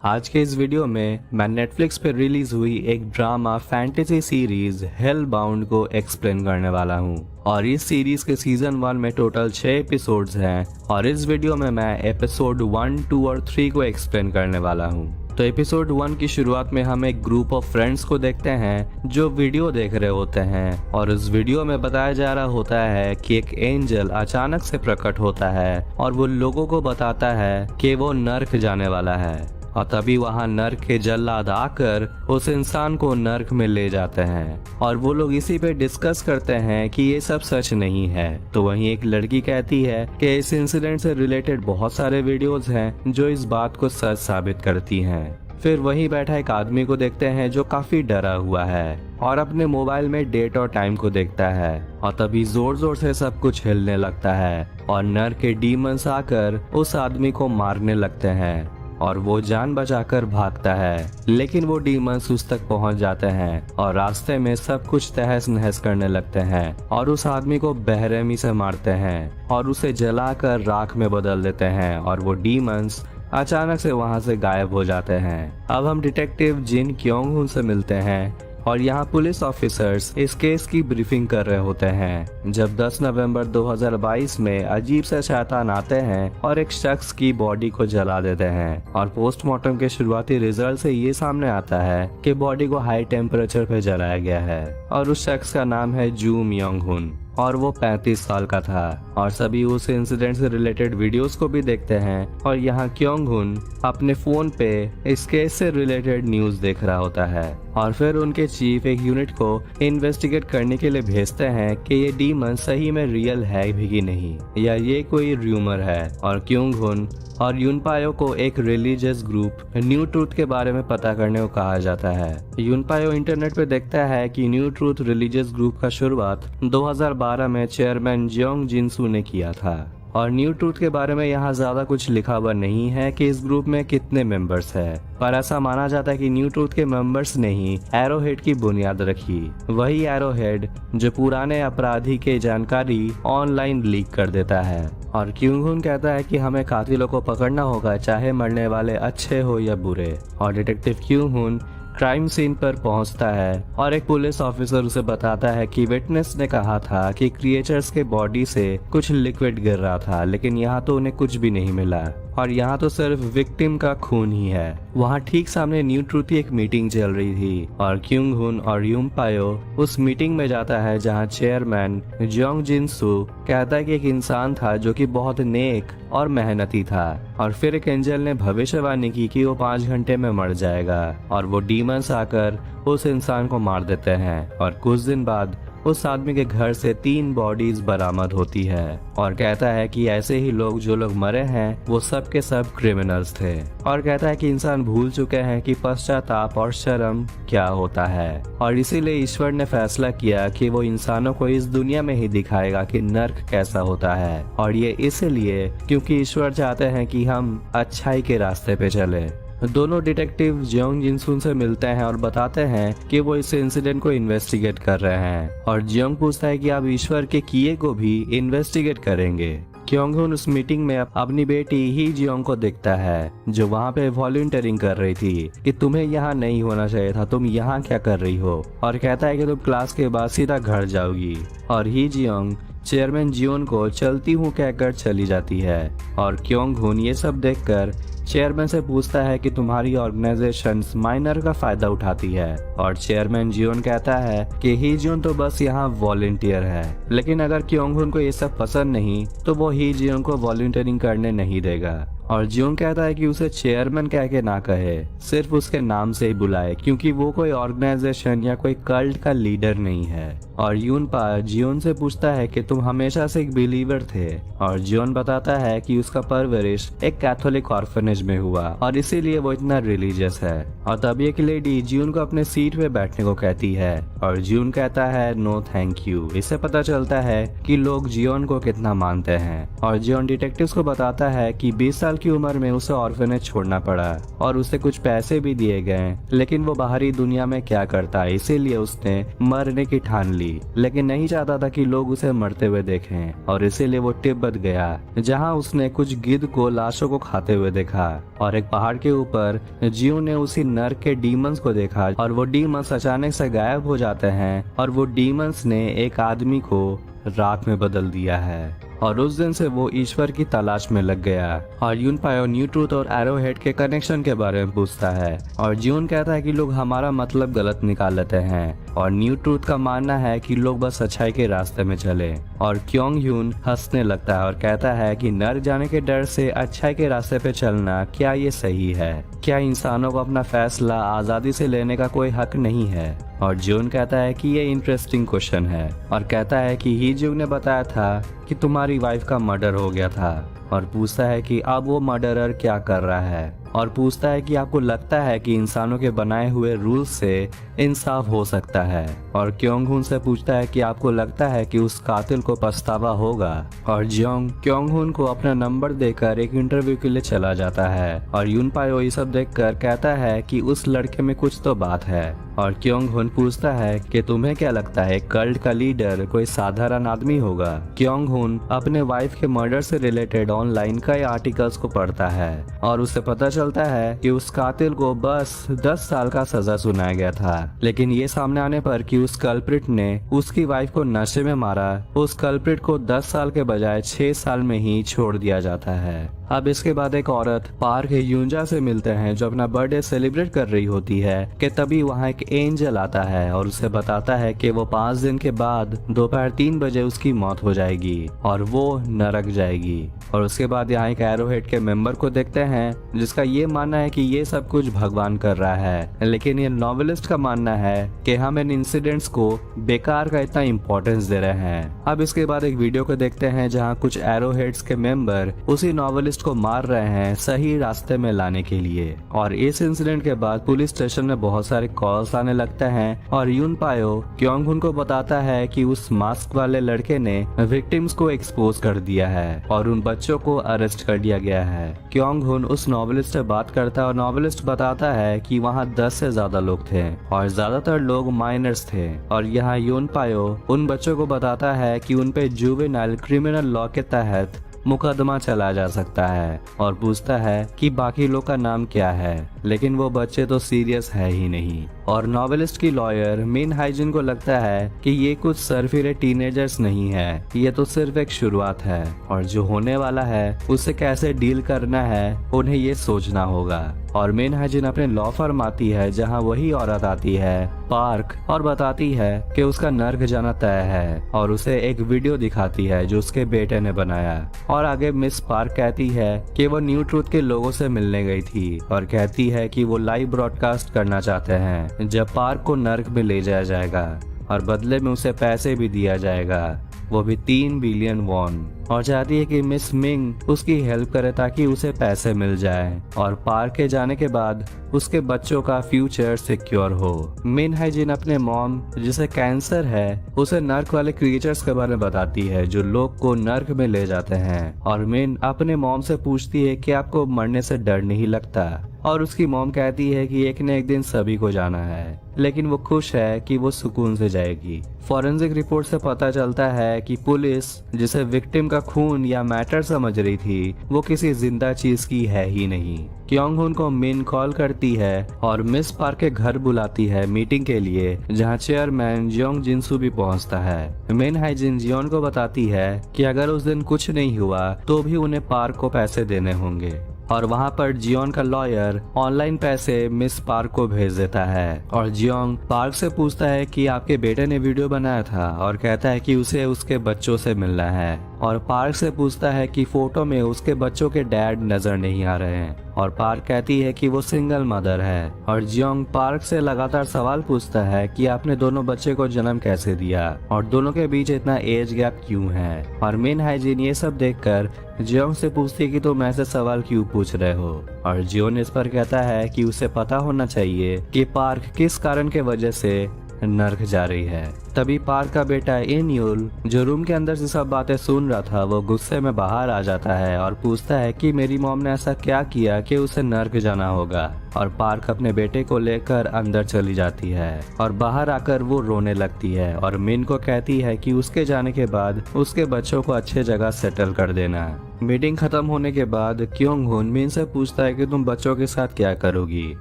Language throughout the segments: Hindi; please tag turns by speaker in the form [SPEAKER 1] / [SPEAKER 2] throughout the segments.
[SPEAKER 1] आज के इस वीडियो में मैं नेटफ्लिक्स पर रिलीज हुई एक drama fantasy series hello bound को एक्सप्लेन करने वाला हूँ। और इस सीरीज के सीजन 1 में टोटल 6 एपिसोड्स हैं और इस वीडियो में मैं एपिसोड 1, 2 और 3 को एक्सप्लेन करने वाला हूँ। तो एपिसोड 1 की शुरुआत में हम एक ग्रुप ऑफ फ्रेंड्स को देखते हैं जो वीडियो देख रहे होते हैं और इस वीडियो में बताया जा रहा होता है कि एक एंजल अचानक से प्रकट होता है और वो लोगों को बताता है कि वो नर्क जाने वाला है। और तभी वहां नर्क के जल्लाद आकर उस इंसान को नर्क में ले जाते हैं और वो लोग इसी पे डिस्कस करते हैं कि ये सब सच नहीं है। तो वहीं एक लड़की कहती है कि इस इंसिडेंट से रिलेटेड बहुत सारे वीडियोस हैं जो इस बात को सच साबित करती हैं। फिर वहीं बैठा एक आदमी को देखते हैं जो काफी डरा हुआ है और अपने मोबाइल में डेट और टाइम को देखता है और तभी जोर जोर से सब कुछ हिलने लगता है और नर्क के डीमंस आकर उस आदमी को मारने लगते हैं और वो जान बचाकर भागता है, लेकिन वो डीमंस उस तक पहुंच जाते हैं और रास्ते में सब कुछ तहस नहस करने लगते हैं और उस आदमी को बेरहमी से मारते हैं और उसे जलाकर राख में बदल देते हैं और वो डीमंस अचानक से वहां से गायब हो जाते हैं। अब हम डिटेक्टिव जिन क्योंग हुन से मिलते हैं और यहाँ पुलिस ऑफिसर्स इस केस की ब्रीफिंग कर रहे होते हैं जब 10 नवंबर 2022 में अजीब से शैतान आते हैं और एक शख्स की बॉडी को जला देते हैं और पोस्टमार्टम के शुरुआती रिजल्ट से ये सामने आता है कि बॉडी को हाई टेम्परेचर पे जलाया गया है और उस शख्स का नाम है जू म्योंग हुन और वो 35 साल का था। और सभी उस इंसिडेंट से रिलेटेड वीडियोस को भी देखते हैं और यहाँ क्योंग हुन अपने फोन पे इस केस से रिलेटेड न्यूज देख रहा होता है और फिर उनके चीफ एक यूनिट को इन्वेस्टिगेट करने के लिए भेजते हैं कि ये डीमन सही में रियल है भी कि नहीं या ये कोई र्यूमर है। और क्योंग हुन और यूनपायो को एक रिलीजियस ग्रुप न्यू ट्रूथ के बारे में पता करने को कहा जाता है। यूनपायो इंटरनेट पे देखता है कि न्यू ट्रूथ रिलीजियस ग्रुप का शुरुआत 2012 में चेयरमैन जियोंग जिनसू ने किया था और न्यू ट्रूथ के बारे में यहाँ ज्यादा कुछ लिखा हुआ नहीं है कि इस ग्रुप में कितने मेंबर्स हैं, पर ऐसा माना जाता है कि न्यू ट्रूथ के मेंबर्स ने ही एरोहेड की बुनियाद रखी। वही एरोहेड जो पुराने अपराधी के जानकारी ऑनलाइन लीक कर देता है। और क्योंग हुन कहता है कि हमें कातिलों को पकड़ना होगा, चाहे मरने वाले अच्छे हो या बुरे। और डिटेक्टिव क्योंग हुन क्राइम सीन पर पहुंचता है और एक पुलिस ऑफिसर उसे बताता है कि विटनेस ने कहा था कि क्रिएचर्स के बॉडी से कुछ लिक्विड गिर रहा था, लेकिन यहाँ तो उन्हें कुछ भी नहीं मिला और यहाँ तो सिर्फ विक्टिम का खून ही है। वहाँ ठीक सामने न्यू ट्रूथ की एक मीटिंग चल रही थी और क्योंग हुन और यूनपायो उस मीटिंग में जाता है जहाँ चेयरमैन जियोंग जिनसू कहता है कि एक इंसान था जो कि बहुत नेक और मेहनती था और फिर एक एंजल ने भविष्यवाणी की कि वो 5 घंटे में मर जाएगा और वो डीमंस आकर उस इंसान को मार देते हैं और कुछ दिन बाद उस आदमी के घर से 3 बॉडीज बरामद होती है और कहता है कि ऐसे ही लोग जो लोग मरे हैं वो सब के सब क्रिमिनल्स थे और कहता है कि इंसान भूल चुके हैं कि पश्चाताप और शर्म क्या होता है और इसीलिए ईश्वर ने फैसला किया कि वो इंसानों को इस दुनिया में ही दिखाएगा कि नर्क कैसा होता है। और ये इसलिए क्योंकि ईश्वर चाहते हैं कि हम अच्छाई के रास्ते पे चले। दोनों डिटेक्टिव जियोंग जिनसू से मिलते हैं और बताते हैं कि वो इस इंसिडेंट को इन्वेस्टिगेट कर रहे हैं और जियोंग पूछता है कि आप ईश्वर के किए को भी इन्वेस्टिगेट करेंगे। क्योंग हुन उस मीटिंग में अपनी बेटी ही जियोंग को देखता है जो वहाँ पे वॉलंटियरिंग कर रही थी कि तुम्हें यहाँ नहीं होना चाहिए था, तुम यहाँ क्या कर रही हो, और कहता है कि तुम क्लास के बाद सीधा घर जाओगी। और ही जियोंग चेयरमैन जियोन को चलती हूँ कहकर चली जाती है और क्योंग हुन ये सब देखकर चेयरमैन से पूछता है कि तुम्हारी ऑर्गेनाइजेशन माइनर का फायदा उठाती है और चेयरमैन जियोन कहता है कि ही जियोन तो बस यहाँ वॉलंटियर है, लेकिन अगर क्योंग हुन को ये सब पसंद नहीं तो वो ही जियोन को वॉलंटियरिंग करने नहीं देगा। और जियोंग कहता है कि उसे चेयरमैन कह के ना कहे, सिर्फ उसके नाम से ही बुलाए क्योंकि वो कोई ऑर्गेनाइजेशन या कोई कल्ट का लीडर नहीं है। और यूनपा जियोन से पूछता है कि तुम हमेशा से एक बिलीवर थे और जियोन बताता है कि उसका परवरिश एक कैथोलिक ऑर्फनेज में हुआ और इसीलिए वो इतना रिलीजियस है। और तभी एक लेडी जियोन को अपने सीट पे बैठने को कहती है और जियोन कहता है नो थैंक यू। इससे पता चलता है कि लोग जियोन को कितना मानते हैं और जियोन डिटेक्टिव्स को बताता है कि 20 साल की उम्र में उसे ऑर्फनेज छोड़ना पड़ा और उसे कुछ पैसे भी दिए गए, लेकिन वो बाहरी दुनिया में क्या करता है, इसीलिए उसने मरने की ठान ली। लेकिन नहीं चाहता था कि लोग उसे मरते हुए देखें और इसीलिए वो तिब्बत गया, जहाँ उसने कुछ गिद्ध को लाशों को खाते हुए देखा। और एक पहाड़ के ऊपर जियो ने उसी नर्क के डीमंस को देखा और वो डीमंस अचानक से गायब हो जाते हैं और वो डीमंस ने एक आदमी को राख में बदल दिया है। और उस दिन से वो ईश्वर की तलाश में लग गया। और यूनपायो न्यू ट्रूथ और एरोहेड के कनेक्शन के बारे में पूछता है और जियोन कहता है कि लोग हमारा मतलब गलत निकाल लेते हैं और न्यू ट्रूथ का मानना है कि लोग बस अच्छाई के रास्ते में चले। और क्योंग ह्यून हंसने लगता है और कहता है कि नर्क जाने के डर से अच्छाई के रास्ते पे चलना क्या ये सही है? क्या इंसानों को अपना फैसला आजादी से लेने का कोई हक नहीं है? और जियोन कहता है कि ये इंटरेस्टिंग क्वेश्चन है और कहता है कि ही जियोन ने बताया था कि तुम्हारी वाइफ का मर्डर हो गया था और पूछता है कि अब वो मर्डरर क्या कर रहा है और पूछता है कि आपको लगता है कि इंसानों के बनाए हुए रूल्स से इंसाफ हो सकता है। और क्योंग से पूछता है कि आपको लगता है कि उस कातिल को पछतावा होगा। और जियोंग क्योंग को अपना नंबर देकर एक इंटरव्यू के लिए चला जाता है और यूनपायो ये सब देखकर कहता है कि उस लड़के में कुछ तो बात है। और क्योंग पूछता है कि तुम्हें क्या लगता है कल्ट का लीडर कोई साधारण आदमी होगा? क्योंग अपने वाइफ के मर्डर से रिलेटेड ऑनलाइन कई आर्टिकल्स को पढ़ता है और उसे पता चलता है कि उस कातिल को बस 10 साल का सजा सुनाया गया था। लेकिन ये सामने आने पर कि उस कल्प्रिट ने उसकी वाइफ को नशे में मारा, उस कल्प्रिट को 10 साल के बजाय 6 साल में ही छोड़ दिया जाता है। अब इसके बाद एक औरत पार्क यूंजा से मिलते हैं जो अपना बर्थडे सेलिब्रेट कर रही होती है कि तभी वहाँ एक एंजल आता है और उसे बताता है कि वो 5 दिन के बाद दोपहर 3 बजे उसकी मौत हो जाएगी और वो नरक जाएगी। और उसके बाद यहाँ एक एरोहेड के मेंबर को देखते हैं जिसका ये मानना है कि ये सब कुछ भगवान कर रहा है, लेकिन ये नॉवेलिस्ट का मानना है कि हम इन इंसिडेंट्स को बेकार का इतना इम्पोर्टेंस दे रहे हैं। अब इसके बाद एक वीडियो को देखते हैं जहाँ कुछ एरोहेड्स के मेंबर उसी नॉवेलिस्ट को मार रहे हैं सही रास्ते में लाने के लिए। और इस इंसिडेंट के बाद पुलिस स्टेशन में बहुत सारे कॉल्स आने लगते हैं और यूनपायो क्योंग को बताता है कि उस मास्क वाले लड़के ने विक्टिम्स को एक्सपोज कर दिया है और उन बच्चों को अरेस्ट कर दिया गया है। क्योंग उस नॉवेलिस्ट से बात करता है और नॉवेलिस्ट बताता है कि वहाँ 10 से ज्यादा लोग थे और ज्यादातर लोग माइनर्स थे। और यहाँ यूनपायो उन बच्चों को बताता है कि उन पे जुवेनाइल क्रिमिनल लॉ के तहत मुकदमा चला जा सकता है और पूछता है कि बाकी लोग का नाम क्या है, लेकिन वो बच्चे तो सीरियस है ही नहीं। और नॉवेलिस्ट की लॉयर मिन हाइजिन को लगता है कि ये कुछ सरफिरे टीनेजर्स नहीं है, ये तो सिर्फ एक शुरुआत है और जो होने वाला है उससे कैसे डील करना है उन्हें ये सोचना होगा। और मिन हाइजिन अपने लॉ फर्म आती है जहाँ वही औरत आती है पार्क और बताती है कि उसका नर्क जाना तय है और उसे एक वीडियो दिखाती है जो उसके बेटे ने बनाया। और आगे मिस पार्क कहती है कि वो न्यू ट्रूथ के लोगों से मिलने गई थी और कहती है कि वो लाइव ब्रॉडकास्ट करना चाहते हैं जब पार्क को नर्क में ले जाया जाएगा और बदले में उसे पैसे भी दिया जाएगा, वो भी 3 बिलियन वॉन। और चाहती है कि मिस मिंग उसकी हेल्प करे ताकि उसे पैसे मिल जाए और पार्क के जाने के बाद उसके बच्चों का फ्यूचर सिक्योर हो। मिन हाइजिन अपने मॉम जिसे कैंसर है उसे नर्क वाले क्रिएचर्स के बारे में बताती है जो लोग को नर्क में ले जाते हैं। और मिन अपने मॉम से पूछती है कि आपको मरने से डर नहीं लगता और उसकी मॉम कहती है कि एक न एक दिन सभी को जाना है, लेकिन वो खुश है कि वो सुकून से जाएगी। फॉरेंसिक रिपोर्ट से पता चलता है कि पुलिस जिसे विक्टिम का खून या मैटर समझ रही थी वो किसी जिंदा चीज की है ही नहीं। क्योंग को मिन कॉल करती है और मिस पार्क के घर बुलाती है मीटिंग के लिए जहां चेयरमैन जियोंग जिनसू भी पहुंचता है। मिन हाइजिन जियोन को बताती है कि अगर उस दिन कुछ नहीं हुआ तो भी उन्हें पार्क को पैसे देने होंगे और वहाँ पर जियोन का लॉयर ऑनलाइन पैसे मिस पार्क को भेज देता है। और जियोंग पार्क से पूछता है कि आपके बेटे ने वीडियो बनाया था और कहता है कि उसे उसके बच्चों से मिलना है। और पार्क से पूछता है कि फोटो में उसके बच्चों के डैड नजर नहीं आ रहे हैं और पार्क कहती है कि वो सिंगल मदर है। और जियोंग पार्क से लगातार सवाल पूछता है कि आपने दोनों बच्चे को जन्म कैसे दिया और दोनों के बीच इतना एज गैप क्यों है। और मिन हाइजिन ये सब देखकर जियोंग से पूछती है कि तुम ऐसे सवाल क्यों पूछ रहे हो। और जियोन इस पर कहता है कि उसे पता होना चाहिए कि पार्क किस कारण के वजह से नर्क जा रही है। तभी पार्क का बेटा इनयुल, जो रूम के अंदर से सब बातें सुन रहा था, वो गुस्से में बाहर आ जाता है और पूछता है कि मेरी मॉम ने ऐसा क्या किया कि उसे नर्क जाना होगा। और पार्क अपने बेटे को लेकर अंदर चली जाती है और बाहर आकर वो रोने लगती है और मिन को कहती है कि उसके जाने के बाद उसके बच्चों को अच्छे जगह सेटल कर देना। मीटिंग खत्म होने के बाद क्योंग हुन मिन से पूछता है कि तुम बच्चों के साथ क्या करोगी,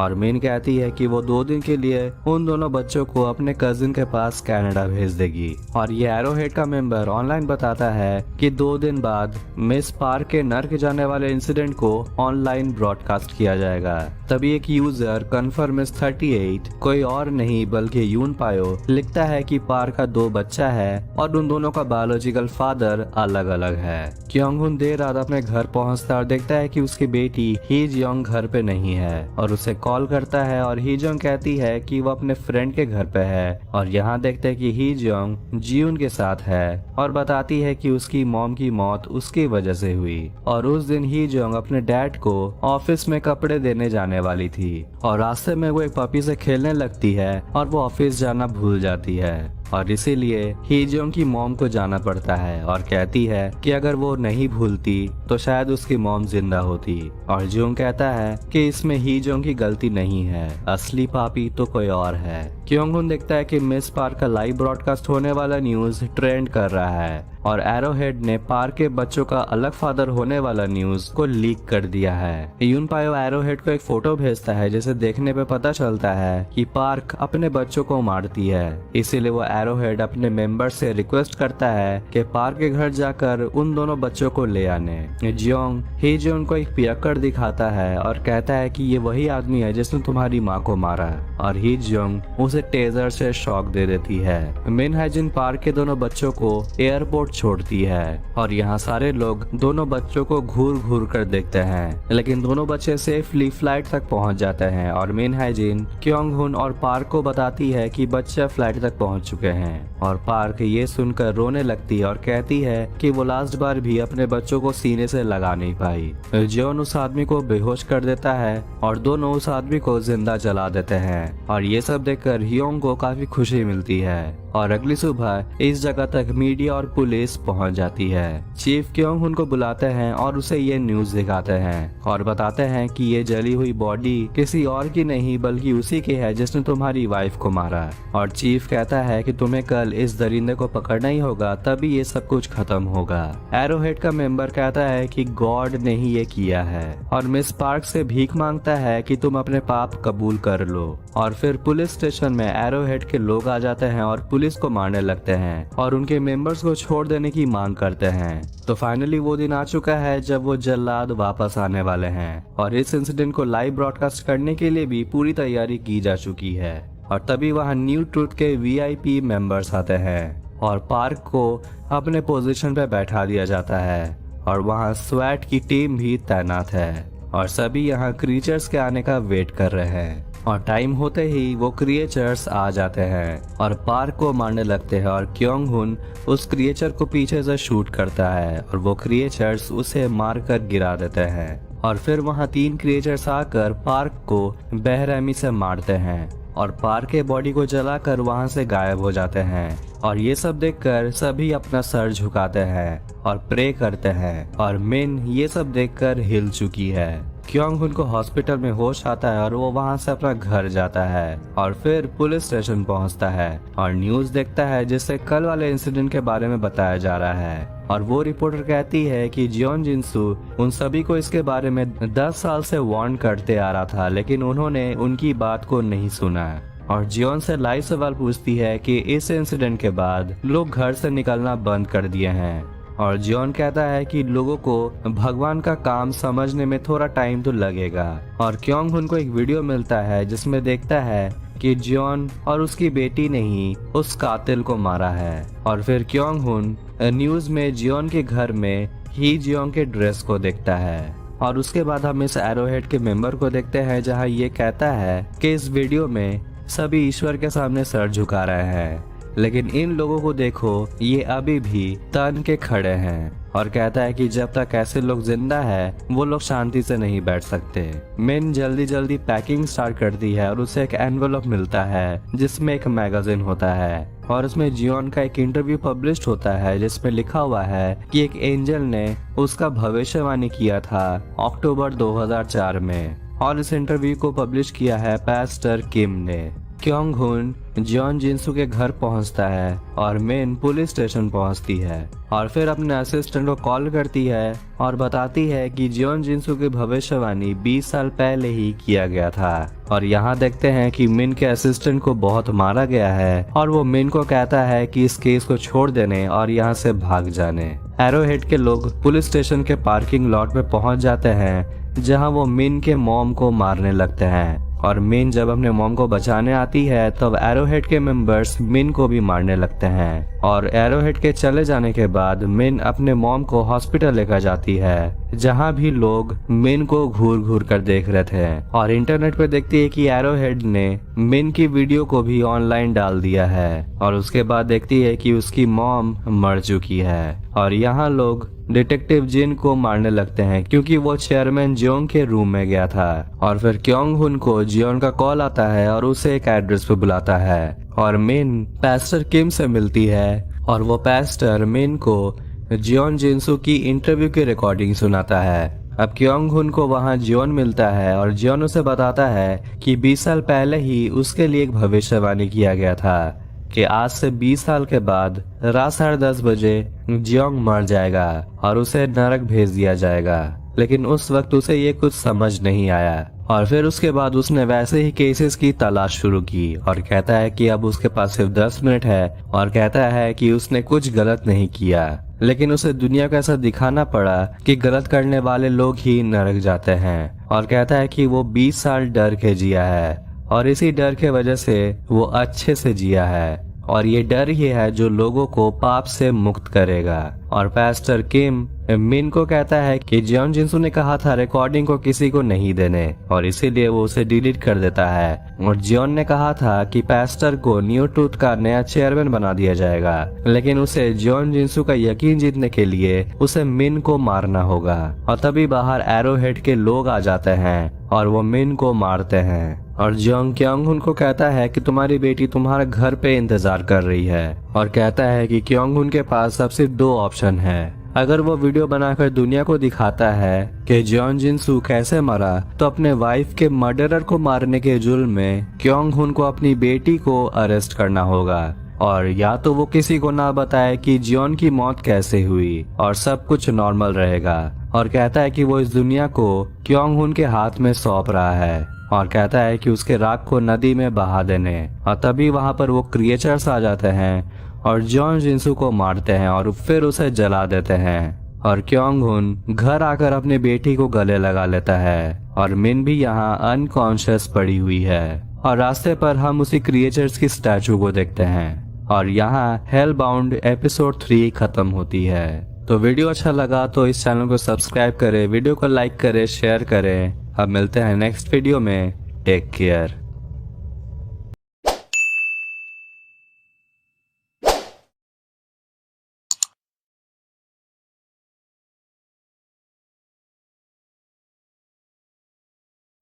[SPEAKER 1] और मिन कहती है कि वो 2 दिन के लिए उन दोनों बच्चों को अपने कजिन के पास कनाडा भेज देगी। और ये एरोहेड का मेंबर ऑनलाइन बताता है कि 2 दिन बाद मिस पार्क के नर्क जाने वाले इंसिडेंट को ऑनलाइन ब्रॉडकास्ट किया जाएगा। तभी एक यूजर कन्फर्म 38, कोई और नहीं बल्कि यून पायो, लिखता है कि पार्क का 2 बच्चा है और उन दोनों का बायोलॉजिकल फादर अलग अलग है। क्योंग हुन देर रात अपने घर पहुंचता और देखता है कि उसकी बेटी ही जियोंग घर पे नहीं है और उसे कॉल करता है और ही जियोंग कहती है कि वो अपने फ्रेंड के घर पे है। और यहाँ देखते हैं कि ही जियोंग जियून के साथ है और बताती है कि उसकी मॉम की मौत उसकी वजह से हुई। और उस दिन ही जियोंग अपने डैड को ऑफिस में कपड़े देने जाने वाली थी और रास्ते में वो एक पपी से खेलने लगती है और वो ऑफिस जाना भूल जाती है और इसीलिए ही जियोंग की मॉम को जाना पड़ता है और कहती है कि अगर वो नहीं भूलती तो शायद उसकी मॉम जिंदा होती। और जियोंग कहता है कि इसमें ही जियोंग की गलती नहीं है, असली पापी तो कोई और है। क्योंग हुन देखता है कि मिस पार्क का लाइव ब्रॉडकास्ट होने वाला न्यूज ट्रेंड कर रहा है और एरोहेड ने पार्क के बच्चों का अलग फादर होने वाला न्यूज को लीक कर दिया है। यून पायो एरोहेड को एक फोटो भेजता है जिसे देखने पे पता चलता है कि पार्क अपने बच्चों को मारती है। इसीलिए वो एरोहेड अपने मेंबर से रिक्वेस्ट करता है कि पार्क के घर जाकर उन दोनों बच्चों को ले आने। जियोंग ही जियोंग को एक पियक्कड़ दिखाता है और कहता है कि ये वही आदमी है जिसने तुम्हारी माँ को मारा, और ही जियोंग उसे टेजर से शॉक दे देती है। मिन हाइजिन पार्क के दोनों बच्चों को एयरपोर्ट छोड़ती है और यहाँ सारे लोग दोनों बच्चों को घूर घूर कर देखते हैं, लेकिन दोनों बच्चे सेफली फ्लाइट तक पहुँच जाते हैं। और मिन हाइजिन क्योंग हुन और पार्क को बताती है कि बच्चे फ्लाइट तक पहुँच चुके हैं और पार्क ये सुनकर रोने लगती है और कहती है कि वो लास्ट बार भी अपने बच्चों को सीने से लगा नहीं पाई। जियोन उस आदमी को बेहोश कर देता है और दोनों उस आदमी को जिंदा जला देते हैं और ये सब देखकर हियोंग को काफी खुशी मिलती है। और अगली सुबह इस जगह तक मीडिया और पुलिस पहुंच जाती है। चीफ क्योंग हुन को बुलाते हैं और उसे ये न्यूज दिखाते हैं और बताते हैं कि ये जली हुई बॉडी किसी और की नहीं बल्कि उसी की है जिसने तुम्हारी वाइफ को मारा। और चीफ कहता है कि तुम्हें कल इस दरिंदे को पकड़ना ही होगा, तभी ये सब कुछ खत्म होगा। एरोहेड का मेंबर कहता है कि गॉड ने ही ये किया है और मिस पार्क से भीख मांगता है कि तुम अपने पाप कबूल कर लो। और फिर पुलिस स्टेशन में एरोहेड के लोग आ जाते हैं और पुलिस को मारने लगते हैं और उनके मेंबर्स को छोड़ देने की मांग करते हैं। तो फाइनली वो दिन आ चुका है जब वो जल्लाद वापस आने वाले हैं और इस इंसिडेंट को लाइव ब्रॉडकास्ट करने के लिए भी पूरी तैयारी की जा चुकी है। और तभी वहाँ न्यू ट्रूथ के VIP मेंबर्स आते हैं और पार्क को अपने पोजीशन पे बैठा दिया जाता है और वहाँ स्वैट की टीम भी तैनात है और सभी यहाँ क्रीचर्स के आने का वेट कर रहे हैं। और टाइम होते ही वो क्रिएचर्स आ जाते हैं और पार्क को मारने लगते हैं और क्योंग हुन उस क्रिएचर को पीछे से शूट करता है और वो क्रिएचर्स उसे मारकर गिरा देते हैं। और फिर वहाँ 3 क्रिएचर्स आकर पार्क को बेरहमी से मारते हैं और पार्क के बॉडी को जलाकर वहाँ से गायब हो जाते हैं। और ये सब देखकर सभी अपना सर झुकाते हैं और प्रे करते हैं और मिन ये सब देखकर हिल चुकी है। क्योंग हुन को हॉस्पिटल में होश आता है और वो वहाँ से अपना घर जाता है और फिर पुलिस स्टेशन पहुँचता है और न्यूज देखता है जिससे कल वाले इंसिडेंट के बारे में बताया जा रहा है। और वो रिपोर्टर कहती है कि जियोन जिनसू उन सभी को इसके बारे में 10 साल से वार्न करते आ रहा था, लेकिन उन्होंने उनकी बात को नहीं सुना। और जियोन से लाइव सवाल पूछती है कि इस इंसिडेंट के बाद लोग घर से निकलना बंद कर दिए हैं। और जियोन कहता है कि लोगों को भगवान का काम समझने में थोड़ा टाइम तो लगेगा। और क्योंग हुन को एक वीडियो मिलता है जिसमें देखता है कि जियोन और उसकी बेटी ने ही उस कातिल को मारा है। और फिर क्योंग हुन न्यूज में जियोन के घर में ही जियोंग के ड्रेस को देखता है। और उसके बाद हम इस एरोहेड के मेंबर को देखते हैं जहां ये कहता है कि इस वीडियो में सभी ईश्वर के सामने सर झुका रहे हैं, लेकिन इन लोगों को देखो, ये अभी भी तन के खड़े हैं और कहता है कि जब तक ऐसे लोग जिंदा है वो लोग शांति से नहीं बैठ सकते। मिन जल्दी जल्दी पैकिंग स्टार्ट करती है और उसे एक एनवेलप मिलता है जिसमें एक मैगजीन होता है और उसमें जियोन का एक इंटरव्यू पब्लिश होता है जिसमें लिखा हुआ है कि एक एंजल ने उसका भविष्यवाणी किया था अक्टूबर 2004 में। और इस इंटरव्यू को पब्लिश किया है पास्टर किम ने। क्योंग हुन जियोन जिनसू के घर पहुंचता है और मिन पुलिस स्टेशन पहुंचती है और फिर अपने असिस्टेंट को कॉल करती है और बताती है कि जियोन जिनसू की भविष्यवाणी 20 साल पहले ही किया गया था। और यहाँ देखते हैं कि मिन के असिस्टेंट को बहुत मारा गया है और वो मिन को कहता है कि इस केस को छोड़ देने और यहाँ से भाग जाने। एरोहेड के लोग पुलिस स्टेशन के पार्किंग लॉट में पहुंच जाते हैं जहां वो मिन के मॉम को मारने लगते हैं और मिन जब अपने मॉम को बचाने आती है तब एरोहेड के मेंबर्स मिन को भी मारने लगते हैं। और एरोहेड के चले जाने के बाद मिन अपने मॉम को हॉस्पिटल लेकर जाती है जहां भी लोग मिन को घूर घूर कर देख रहे थे और इंटरनेट पे देखती है कि एरोहेड ने मिन की वीडियो को भी ऑनलाइन डाल दिया है और उसके बाद देखती है कि उसकी मॉम मर चुकी है। और यहाँ लोग डिटेक्टिव जिन को मारने लगते हैं क्योंकि वो चेयरमैन जियोंग के रूम में गया था। और फिर क्योंग हुन को जियोन का कॉल आता है और उसे एक एड्रेस पे बुलाता है और मिन पास्टर किम से मिलती है और वो पास्टर मिन को जियोन जिनसू की इंटरव्यू की रिकॉर्डिंग सुनाता है। अब क्योंग हुन को वहाँ जियोन मिलता है और जियोन उसे बताता है कि 20 साल पहले ही उसके लिए एक भविष्यवाणी किया गया था कि आज से 20 साल के बाद रात 10:30 बजे जियोंग मर जाएगा और उसे नरक भेज दिया जाएगा। लेकिन उस वक्त उसे ये कुछ समझ नहीं आया और फिर उसके बाद उसने वैसे ही केसेस की तलाश शुरू की और कहता है कि अब उसके पास सिर्फ 10 मिनट है और कहता है कि उसने कुछ गलत नहीं किया। लेकिन उसे दुनिया को ऐसा दिखाना पड़ा कि गलत करने वाले लोग ही नरक जाते हैं और कहता है कि वो 20 साल डर के जिया है और इसी डर के वजह से वो अच्छे से जिया है और ये डर ही है जो लोगों को पाप से मुक्त करेगा। और पास्टर किम मिन को कहता है कि जियोन जिनसू ने कहा था रिकॉर्डिंग को किसी को नहीं देने और इसीलिए वो उसे डिलीट कर देता है। और जियोन ने कहा था कि पास्टर को न्यू ट्रूथ का नया चेयरमैन बना दिया जाएगा, लेकिन उसे जियोन जिनसू का यकीन जीतने के लिए उसे मिन को मारना होगा। और तभी बाहर एरोहेड के लोग आ जाते हैं और वो मिन को मारते हैं। और जियोंग क्योंग हुन को कहता है कि तुम्हारी बेटी तुम्हारे घर पे इंतजार कर रही है और कहता है कि क्योंग हुन के पास अब सिर्फ 2 ऑप्शन है। अगर वो वीडियो बनाकर दुनिया को दिखाता है कि जियोन जिनसू कैसे मरा तो अपने वाइफ के मर्डरर को मारने के जुर्म में क्योंग हुन को अपनी बेटी को अरेस्ट करना होगा और या तो वो किसी को ना बताए कि जियोन की मौत कैसे हुई और सब कुछ नॉर्मल रहेगा। और कहता है कि वो इस दुनिया को क्योंग हुन के हाथ में सौंप रहा है और कहता है कि उसके राख को नदी में बहा देने। और तभी वहाँ पर वो क्रिएचर्स आ जाते हैं और जियोन जिनसू को मारते हैं और फिर उसे जला देते हैं। और क्योंग हुन घर आकर अपनी बेटी को गले लगा लेता है और मिन भी यहाँ अनकॉन्शियस पड़ी हुई है। और रास्ते पर हम उसी क्रिएचर्स की स्टैचू को देखते हैं और यहाँ हेल बाउंड एपिसोड 3 खत्म होती है। तो वीडियो अच्छा लगा तो इस चैनल को सब्सक्राइब करें, वीडियो को लाइक करें, शेयर करें। अब मिलते हैं नेक्स्ट वीडियो में। Take care.